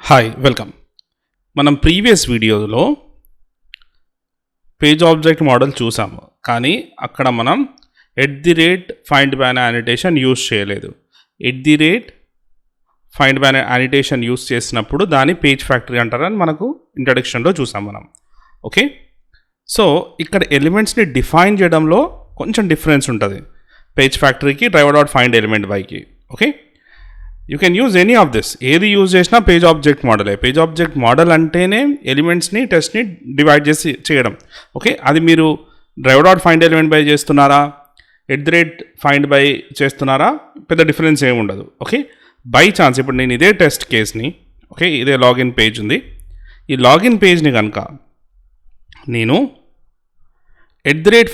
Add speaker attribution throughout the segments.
Speaker 1: Hi welcome. మనం previous వీడియోలో page object model చూసాము, కానీ అక్కడ మనం @find by annotation యూస్ చేయలేదు. @find by annotation యూస్ చేసినప్పుడు దాన్ని పేజ్ ఫ్యాక్టరీ అంటారని మనకు ఇంట్రడక్షన్లో చూసాం మనం. ఓకే, సో ఇక్కడ ఎలిమెంట్స్ని డిఫైన్ చేయడంలో కొంచెం డిఫరెన్స్ ఉంటుంది పేజ్ ఫ్యాక్టరీకి driver.find element byకి. Okay, you can use any of this, ఏది యూజ్ చేసినా పేజ్ ఆబ్జెక్ట్ మోడలే. పేజ్ ఆబ్జెక్ట్ మోడల్ అంటేనే ఎలిమెంట్స్ని టెస్ట్ని డివైడ్ చేసి చేయడం. ఓకే, అది మీరు driver.find element by చేస్తున్నారా, @find by చేస్తున్నారా, పెద్ద డిఫరెన్స్ ఏమి ఉండదు. ఓకే, బై ఛాన్స్ ఇప్పుడు నేను ఇదే టెస్ట్ కేస్ని, ఓకే ఇదే లాగిన్ పేజ్ ఉంది, ఈ లాగిన్ పేజ్ని కనుక నేను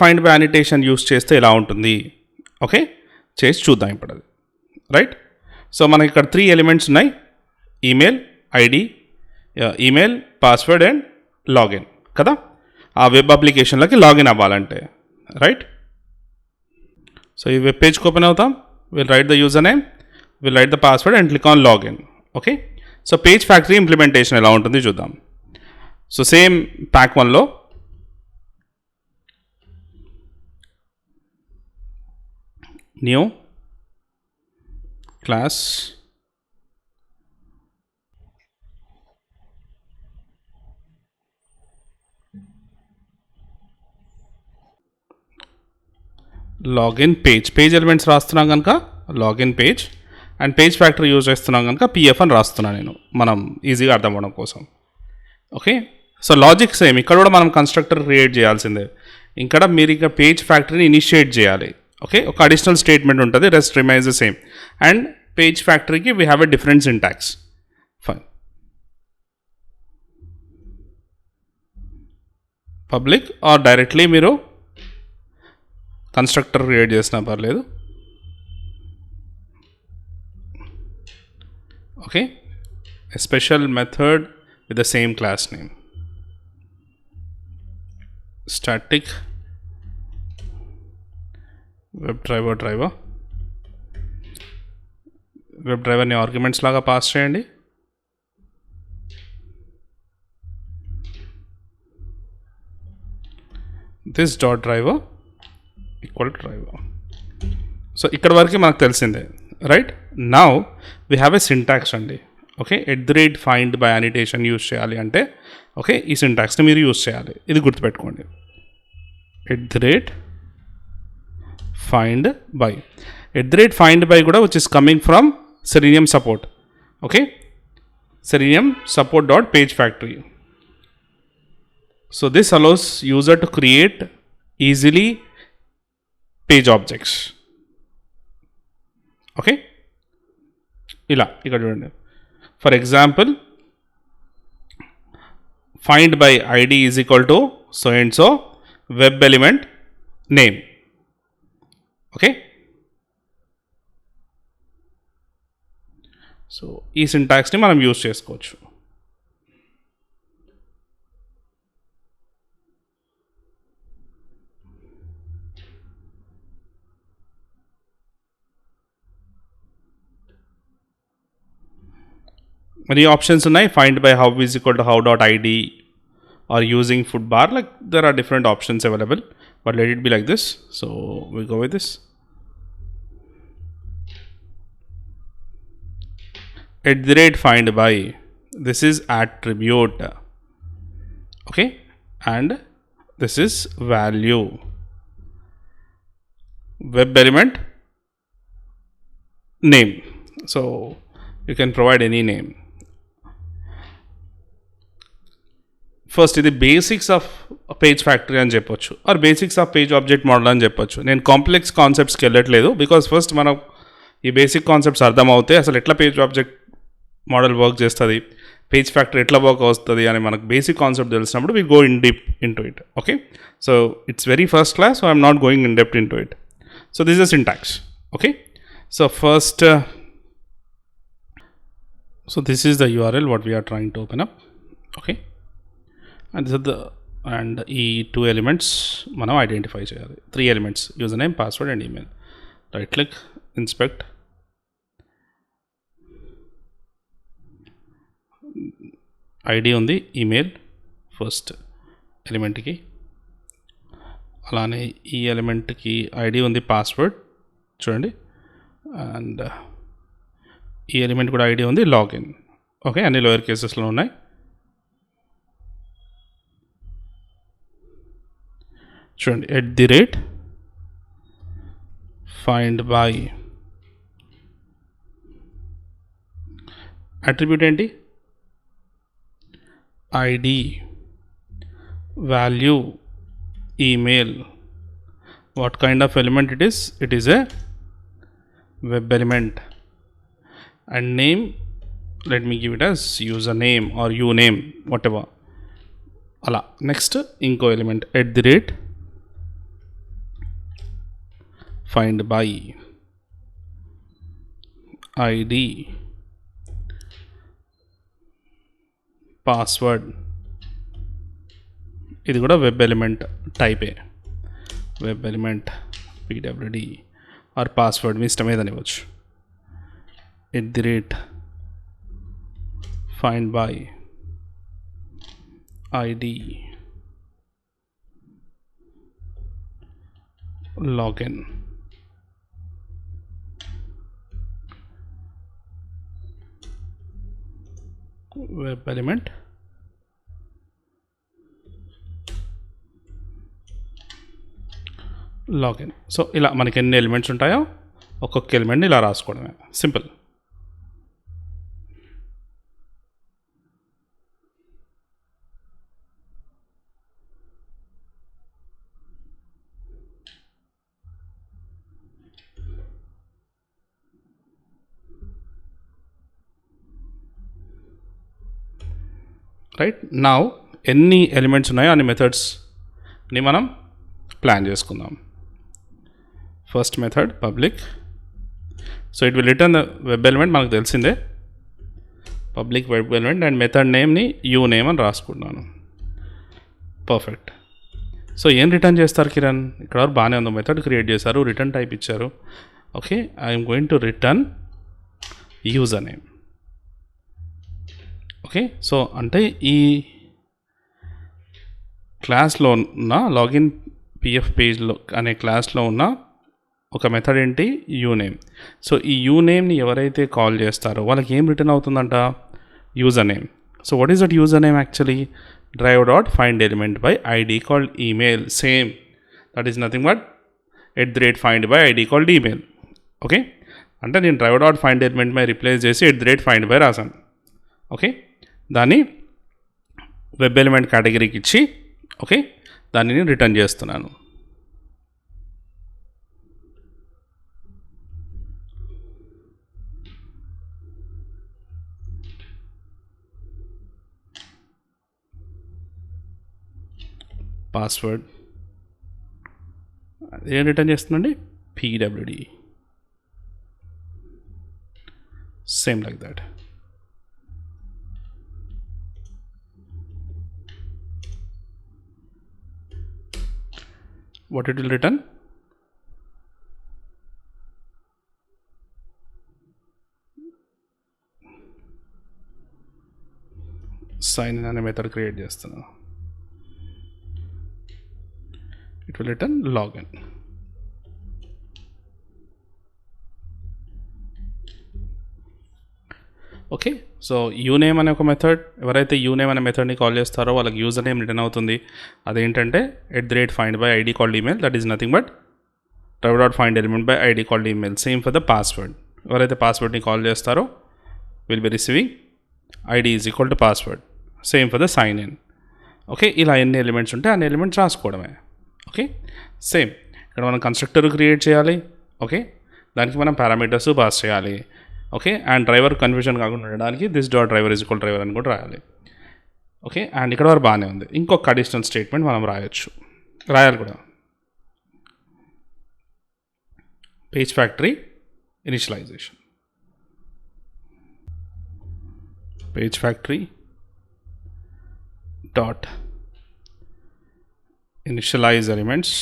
Speaker 1: @find by annotation యూస్ చేస్తే ఎలా ఉంటుంది, ఓకే చేసి చూద్దాం ఇప్పుడు అది. రైట్, సో మనకి ఇక్కడ 3 ఎలిమెంట్స్ ఉన్నాయి: email ID, email password and login కదా. ఆ వెబ్ అప్లికేషన్లోకి లాగిన్ అవ్వాలంటే రైట్. సో ఈ వెబ్ పేజ్కి ఓపెన్ అవుతాం, will write the user name, will write the password and click on login. Okay, so page factory implementation ఎలా ఉంటుంది చూద్దాం. సో సేమ్ ప్యాక్ 1లో new class login page elements రాస్తున్నాం కనుక login page, and page factory use చేస్తున్నాం కనుక PF అని రాస్తున్నాను నేను, మనం ఈజీగా అర్థం అవ్వడం కోసం. ఓకే, సో లాజిక్ సేమ్, ఇక్కడ కూడా మనం కన్స్ట్రక్టర్ క్రియేట్ చేయాల్సిందే. ఇక్కడ మీరు ఇక పేజ్ ఫ్యాక్టరీని ఇనిషియేట్ చేయాలి. ఓకే, ఒక అడిషనల్ స్టేట్మెంట్ ఉంటుంది, rest remains the same. And page ఫ్యాక్టరీకి we have a different syntax. Fine, public or directly మీరు కన్స్ట్రక్టర్ క్రియేట్ చేసినా పర్లేదు. Okay, a special method with the same class name, static web డ్రైవర్ని arguments లాగా pass చేయండి. This dot driver equal to driver. So ఇక్కడ వరకు మనకు తెలిసిందే right. Now we have a syntax అండి. Okay, @find by annotation use చేయాలి అంటే ఓకే ఈ సింటాక్స్ని మీరు యూజ్ చేయాలి, ఇది గుర్తుపెట్టుకోండి. @find by @find by కూడా which is coming from Selenium support. Okay, Selenium support.page factory. So this allows user to create easily page objects. Okay, ఇలా ఇక్కడ చూడండి. For example find by id is equal to so and so web element name. Okay, so ఈ సింటాక్స్ని మనం use చేసుకోవచ్చు. Money options ఉన్నాయి. find by how is equal to how.id or using food bar, like there are different options available, but let it be like this. So we go with this. @find by, this is attribute. Okay, and this is value. Web element name, so you can provide any name. First ఇది basics of page factory అని చెప్పొచ్చు, or basics of page object model అని చెప్పొచ్చు. నేను complex కాన్సెప్ట్స్కి వెళ్ళట్లేదు, because first మనం ఈ basic concepts అర్థమవుతే అసలు ఎట్లా పేజ్ ఆబ్జెక్ట్ మోడల్ వర్క్ చేస్తుంది, పేజ్ ఫ్యాక్టరీ ఎట్లా వర్క్ వస్తుంది అని మనకు బేసిక్ కాన్సెప్ట్ తెలిసినప్పుడు we go in deep in to it. Okay, so it's very first class, so I'm not going in depth in to it. So this is syntax. Okay, so first so this is the URL what we are trying to open up. Okay, and this is the, and ఈ 2 elements మనం identify చేయాలి. 3 elements, username, password and email. Right click, inspect, ID ఉంది email first ఎలిమెంట్కి, అలానే ఈ ఎలిమెంట్కి ID ఉంది password చూడండి, and ఈ element కూడా ఐడి ఉంది లాగిన్. ఓకే, అన్ని లోయర్ కేసెస్లో ఉన్నాయి. చూడండి @find by అట్రిబ్యూట్ ఏంటి, ID, value, email. What kind of element it is a web element. And name, let me give it as username or uname, whatever. అలా next ఇంకో element @find by ID, password. ఇది కూడా web element టైపే, web element pwd or password మీ ఇష్టం ఏదని ఇవ్వచ్చు. @find by ID, login. Web element login. So ఇలా మనకి ఎన్ని ఎలిమెంట్స్ ఉంటాయో ఒక్కొక్క ఎలిమెంట్ని ఇలా రాసుకోవడమే, సింపుల్. రైట్, నౌ ఎన్ని ఎలిమెంట్స్ ఉన్నాయో అన్ని మెథడ్స్ని మనం ప్లాన్ చేసుకుందాం. First method public. So it will return the web element, మనకు తెలిసిందే public web element. And method నేమ్ని యూనేమ్ అని రాసుకుంటున్నాను. పర్ఫెక్ట్. సో ఏం రిటర్న్ చేస్తారు కిరణ్? ఇక్కడ వరకు బాగానే ఉందో, మెథడ్ క్రియేట్ చేశారు, రిటర్న్ టైప్ ఇచ్చారు. Okay, I'm going to return user name. Okay, so అంటే ఈ క్లాస్లో ఉన్న లాగిన్ పిఎఫ్ పేజ్లో అనే క్లాస్లో ఉన్న ఒక మెథడ్ ఏంటి, యూనేమ్. సో ఈ యూనేమ్ని ఎవరైతే కాల్ చేస్తారో వాళ్ళకి ఏం రిటర్న్ అవుతుందంట, user name. So what is that user name actually? drive.find element by id called email. Same, that is nothing but @find by id called email. Okay, అంటే నేను drive.find element by రిప్లేస్ చేసి @find by రాసాను. Okay, దాన్ని web element కేటగిరీకి ఇచ్చి okay దాన్ని నేను return చేస్తున్నాను. పాస్వర్డ్ ఏం రిటర్న్ చేస్తుందండి, pwd. Same like that. what it will return, sign in అనే మెథడ్ క్రియేట్ చేస్తున్నాను. it will return login. Okay, so uname అనే ఒక మెథడ్, ఎవరైతే యూనేమ్ అనే మెథడ్ని కాల్ చేస్తారో వాళ్ళకి యూజర్ నేమ్ రిటర్న్ అవుతుంది. అదేంటంటే @find by id called email, that is nothing but drive.find element by id called email. Same for the password, ఎవరైతే పాస్వర్డ్ని కాల్ చేస్తారో will be receiving id is equal to password. Same for the sign in. Okay, ఇలా ఎన్ని elements ఉంటే అన్ని elements రాసుకోవడమే. Okay, same ఇక్కడ మనం constructor create చేయాలి. ఓకే, దానికి మనం పారామీటర్స్ పాస్ చేయాలి. ఓకే, అండ్ డ్రైవర్ కన్ఫ్యూజన్ కాకుండా ఉండడానికి this.driver is equal to driver అని కూడా రాయాలి. ఓకే, అండ్ ఇక్కడ వరకు బాగానే ఉంది. ఇంకొక అడిషనల్ స్టేట్మెంట్ మనం రాయాలి కూడా. Page factory initialization. Page factory dot initialize elements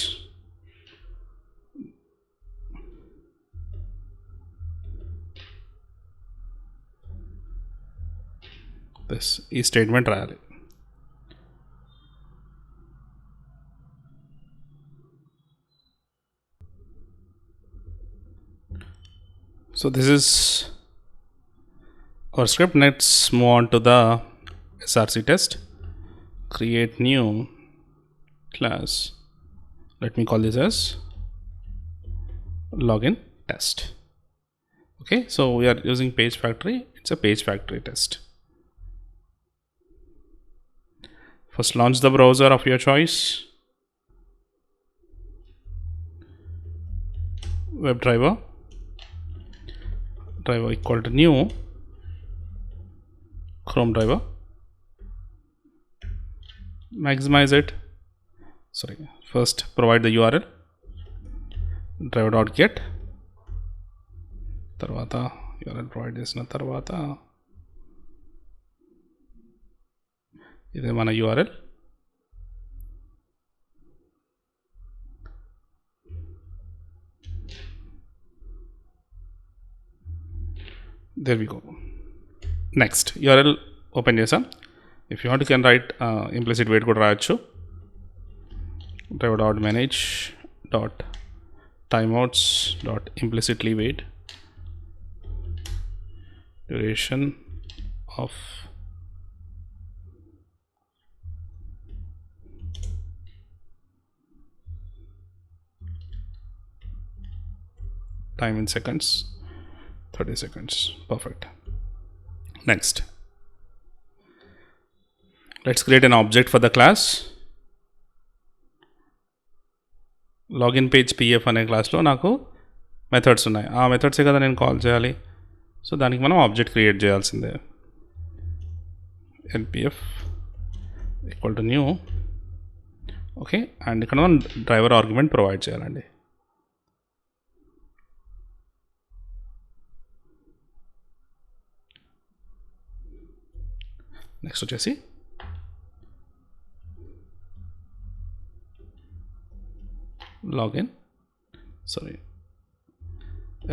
Speaker 1: this ఈ స్టేట్మెంట్ రాయాలి. So this is our script. Let's move on to the src test. Create new class. Let me call this as login test. Okay, so we are using page factory. It's a page factory test. First, launch the browser of your choice. WebDriver equal to new Chrome driver. Maximize it. First provide the URL driver.get. Tarvata URL provide chesina tarvata ide mana URL. There we go. Next URL open chesam. If you want, you can write implicit wait kuda rayachu. driver.manage timeouts implicitly wait duration of time in seconds, 30 seconds. Perfect. Next, let's create an object for the class. Login page pf అనే క్లాస్లో నాకు methods ఉన్నాయి. ఆ మెథడ్సే కదా నేను call చేయాలి. So దానికి మనం ఆబ్జెక్ట్ క్రియేట్ చేయాల్సిందే. npf equal to new. Okay, and ఇక్కడ మనం డ్రైవర్ ఆర్గ్యుమెంట్ ప్రొవైడ్ చేయాలండి. నెక్స్ట్ వచ్చేసి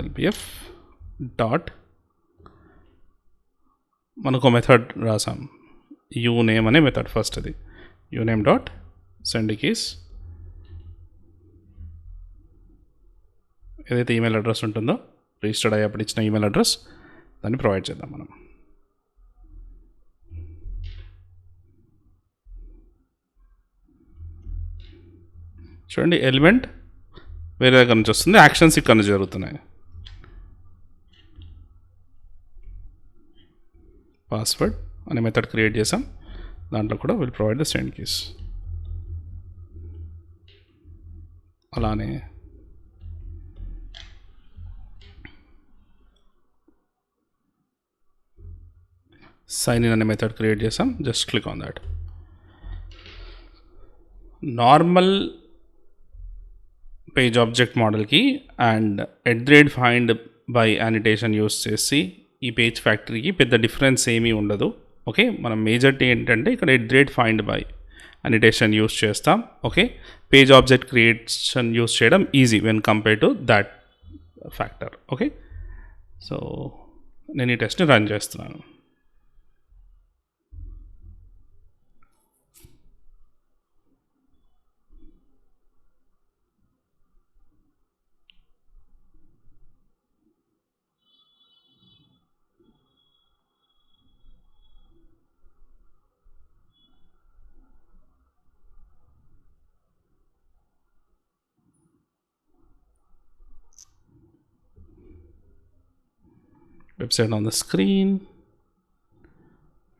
Speaker 1: lpf డాట్ మనకు మెథడ్ రాసాం, uname అనే మెథడ్. ఫస్ట్ అది uname డాట్ సెండ్ కీస్. ఏదైతే ఈమెయిల్ అడ్రస్ ఉంటుందో రిజిస్టర్డ్ అయ్యేప్పుడు ఇచ్చిన ఈమెయిల్ అడ్రస్ దాన్ని ప్రొవైడ్ చేద్దాం మనం. చూడండి, ఎలిమెంట్ వేరే దగ్గర నుంచి వస్తుంది, యాక్షన్స్ ఇక్కడ నుంచి జరుగుతున్నాయి. పాస్వర్డ్ అనే మెథడ్ క్రియేట్ చేసాం, దాంట్లో కూడా will provide the send keys. అలానే సైన్ ఇన్ అనే మెథడ్ క్రియేట్ చేసాం. Just click on that. Normal page object మోడల్కి and @find by annotation use చేసి ఈ పేజ్ ఫ్యాక్టరీకి పెద్ద డిఫరెన్స్ ఏమీ ఉండదు. ఓకే, మనం మేజర్టీ ఏంటంటే ఇక్కడ @find by annotation యూస్ చేస్తాం. Okay, page object creation use చేయడం easy when compare to that factor. Okay, so నేను ఈ టెస్ట్ని రన్ చేస్తున్నాను. Website on the screen.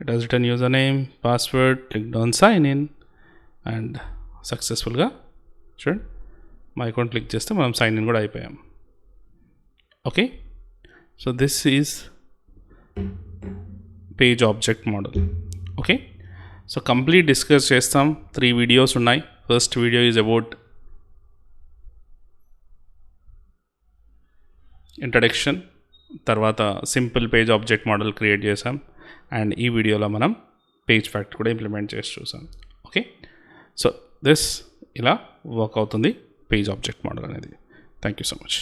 Speaker 1: It has written username, password, clicked on sign in, and successfully చూడండి my account click చేస్తే మనం sign in కూడా అయిపోయాం. Okay, so this is page object model. Okay, so complete discuss చేస్తాం. 3 videos ఉన్నాయి. First video is about introduction, తర్వాత simple page object model create చేసాం, and ఈ వీడియోలో మనం పేజ్ ఫ్యాక్టర్ కూడా ఇంప్లిమెంట్ చేసి చూసాం. ఓకే, సో దిస్ ఇలా వర్క్ అవుతుంది పేజ్ ఆబ్జెక్ట్ మోడల్ అనేది. Thank you so much.